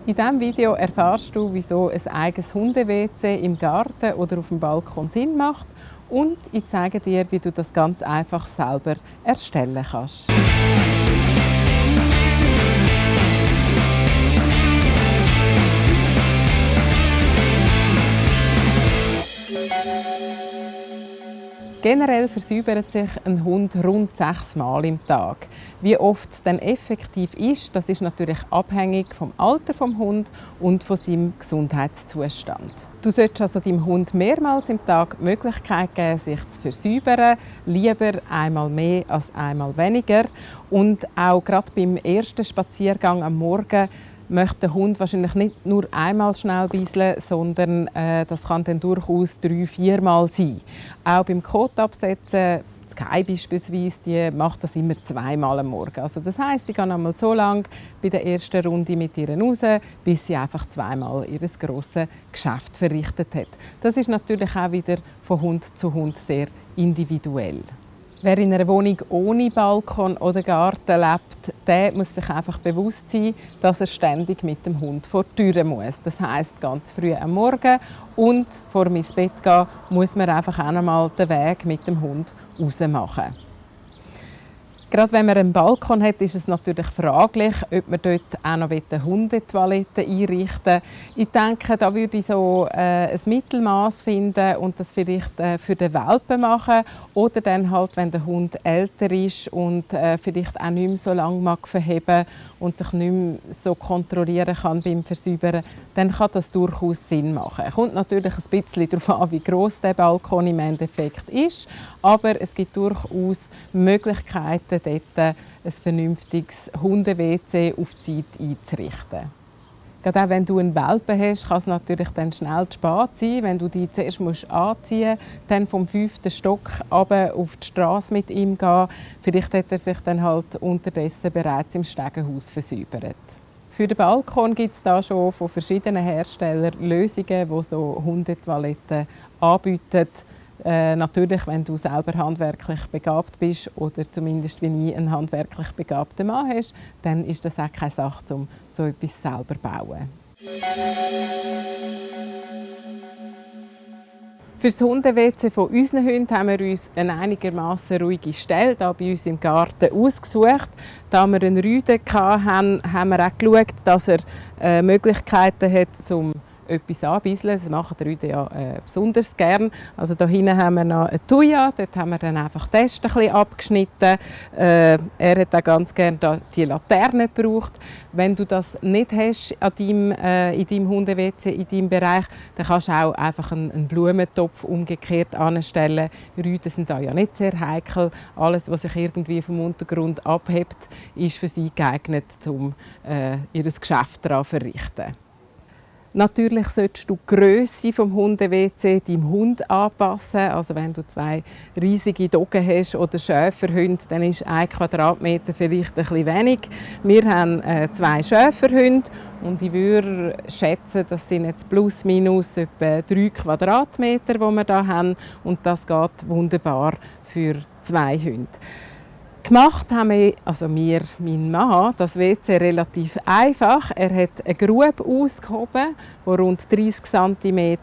In diesem Video erfährst du, wieso ein eigenes Hunde-WC im Garten oder auf dem Balkon Sinn macht, und ich zeige dir, wie du das ganz einfach selber erstellen kannst. Generell versäubert sich ein Hund rund 6 Mal im Tag. Wie oft es dann effektiv ist, das ist natürlich abhängig vom Alter des Hundes und von seinem Gesundheitszustand. Du solltest also deinem Hund mehrmals im Tag die Möglichkeit geben, sich zu versäubern, lieber einmal mehr als einmal weniger. Und auch gerade beim ersten Spaziergang am Morgen möchte der Hund wahrscheinlich nicht nur einmal schnell beißeln, sondern das kann dann durchaus 3-4 Mal sein. Auch beim Kot absetzen, das Kai beispielsweise, die macht das immer 2 Mal am Morgen. Also das heisst, sie geht einmal so lange bei der ersten Runde mit ihr raus, bis sie einfach 2 Mal ihr grosses Geschäft verrichtet hat. Das ist natürlich auch wieder von Hund zu Hund sehr individuell. Wer in einer Wohnung ohne Balkon oder Garten lebt, der muss sich einfach bewusst sein, dass er ständig mit dem Hund vor die Tür muss. Das heisst, ganz früh am Morgen und vor ins Bett gehen, muss man einfach auch einmal den Weg mit dem Hund raus machen. Gerade wenn man einen Balkon hat, ist es natürlich fraglich, ob man dort auch noch eine Hundetoilette einrichten will. Ich denke, da würde ich so ein Mittelmaß finden und das vielleicht für den Welpen machen. Oder dann halt, wenn der Hund älter ist und vielleicht auch nicht mehr so lange mag verheben und sich nicht mehr so kontrollieren kann beim Versäubern, dann kann das durchaus Sinn machen. Es kommt natürlich ein bisschen darauf an, wie gross der Balkon im Endeffekt ist. Aber es gibt durchaus Möglichkeiten, dort ein vernünftiges Hunde-WC auf die Zeit einzurichten. Gerade auch wenn du einen Welpen hast, kann es natürlich dann schnell zu spät sein, wenn du die zuerst anziehen musst, dann vom 5. Stock runter auf die Straße mit ihm gehen. Vielleicht hat er sich dann halt unterdessen bereits im Stegenhaus versäubert. Für den Balkon gibt es da schon von verschiedenen Herstellern Lösungen, die so Hundetoiletten anbieten. Natürlich, wenn du selber handwerklich begabt bist oder zumindest wie ich einen handwerklich begabten Mann hast, dann ist das auch keine Sache, um so etwas selber zu bauen. Für das Hunde-WC von unseren Hunden haben wir uns eine einigermaßen ruhige Stelle hier bei uns im Garten ausgesucht. Da wir einen Rüden hatten, haben wir auch geschaut, dass er Möglichkeiten hat, um etwas anbeißeln. Das machen die Rüden ja besonders gern. Also hier hinten haben wir noch eine Thuja, dort haben wir dann einfach die Äste ein bisschen abgeschnitten. Er hat auch ganz gerne die Laterne gebraucht. Wenn du das nicht hast in deinem Hunde-WC, in deinem Bereich, dann kannst du auch einfach einen Blumentopf umgekehrt anstellen. Rüden sind da ja nicht sehr heikel. Alles, was sich irgendwie vom Untergrund abhebt, ist für sie geeignet, um ihr Geschäft daran zu verrichten. Natürlich solltest du die Grösse des Hunde-WC deinem Hund anpassen. Also wenn du 2 riesige Doggen hast oder Schäferhunde, dann ist 1 Quadratmeter vielleicht ein bisschen wenig. Wir haben 2 Schäferhunde und ich würde schätzen, das sind jetzt plus minus etwa 3 Quadratmeter, die wir hier haben. Und das geht wunderbar für 2 Hunde. Gemacht haben wir, also mein Mann, das WC relativ einfach. Er hat eine Grube ausgehoben, die rund 30 cm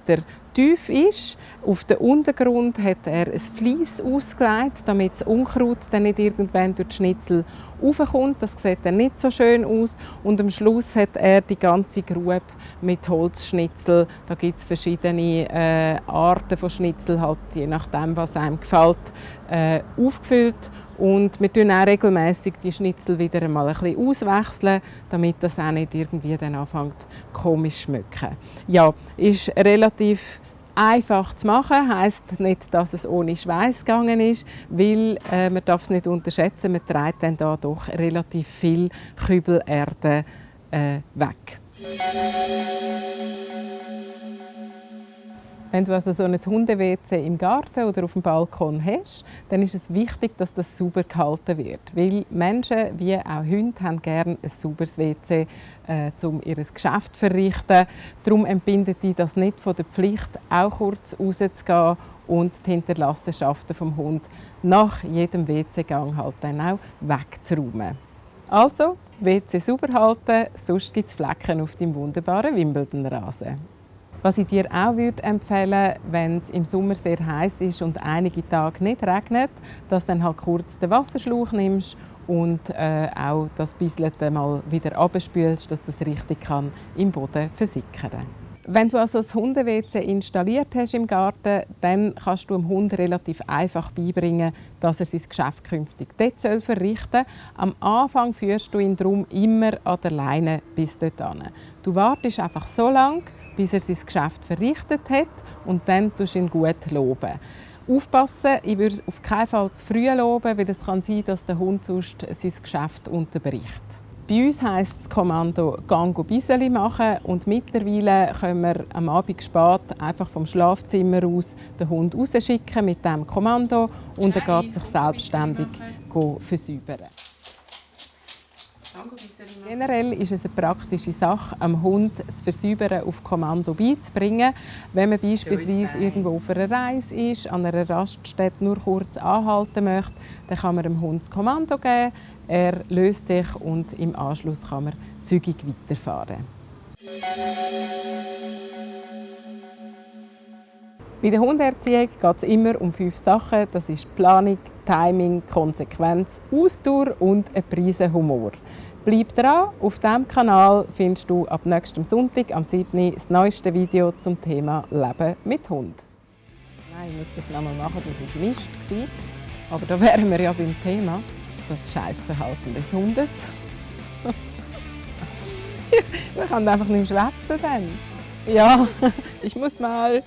tief ist. Auf den Untergrund hat er ein Vlies ausgelegt, damit das Unkraut dann nicht irgendwann durch die Schnitzel raufkommt. Das sieht dann nicht so schön aus. Und am Schluss hat er die ganze Grube mit Holzschnitzel. Da gibt es verschiedene Arten von Schnitzel, halt, je nachdem, was einem gefällt, aufgefüllt. Und wir tun auch regelmäßig die Schnitzel wieder einmal ein bisschen auswechseln, damit das auch nicht irgendwie dann anfängt komisch zu schmecken. Ja, ist relativ einfach zu machen, heisst nicht, dass es ohne Schweiß gegangen ist, weil man darf es nicht unterschätzen, man trägt dann da doch relativ viel Kübelerde weg. Wenn du also so ein Hunde-WC im Garten oder auf dem Balkon hast, dann ist es wichtig, dass das sauber gehalten wird. Weil Menschen wie auch Hunde haben gerne ein sauberes WC, um ihr Geschäft zu verrichten. Darum empfinden die das nicht von der Pflicht, auch kurz rauszugehen und die Hinterlassenschaften vom Hund nach jedem WC-Gang halt dann auch wegzuräumen. Also, WC sauber halten, sonst gibt es Flecken auf deinem wunderbaren Wimbledon-Rasen. Was ich dir auch empfehlen würde, wenn es im Sommer sehr heiß ist und einige Tage nicht regnet, dass du dann halt kurz den Wasserschlauch nimmst und auch das bisschen mal wieder abspülst, dass das richtig kann im Boden versickern kann. Wenn du also das Hunde-WC installiert hast im Garten, dann kannst du dem Hund relativ einfach beibringen, dass er sein Geschäft künftig dort verrichten soll. Am Anfang führst du ihn darum immer an der Leine bis dorthin. Du wartest einfach so lange, bis er sein Geschäft verrichtet hat und dann tust du ihn gut loben. Aufpassen, ich würde auf keinen Fall zu früh loben, weil es kann sein, dass der Hund sonst sein Geschäft unterbricht. Bei uns heisst das Kommando «Gang Biseli machen» und mittlerweile können wir am Abend spät einfach vom Schlafzimmer aus den Hund rausschicken mit diesem Kommando und er geht sich selbstständig versäubern. Generell ist es eine praktische Sache, einem Hund das Versäubern auf Kommando beizubringen. Wenn man beispielsweise irgendwo auf einer Reise ist, an einer Raststätte nur kurz anhalten möchte, dann kann man dem Hund das Kommando geben. Er löst sich und im Anschluss kann man zügig weiterfahren. Bei der Hundeerziehung geht es immer um 5 Sachen. Das ist Planung, Timing, Konsequenz, Ausdauer und eine Prise Humor. Bleib dran, auf diesem Kanal findest du ab nächstem Sonntag, am 7. das neueste Video zum Thema Leben mit Hund. Nein, ich muss das nochmal machen, das war Mist. Aber da wären wir ja beim Thema, das Scheissverhalten des Hundes. Man kann einfach nicht mehr schwätzen dann. Ja, ich muss mal.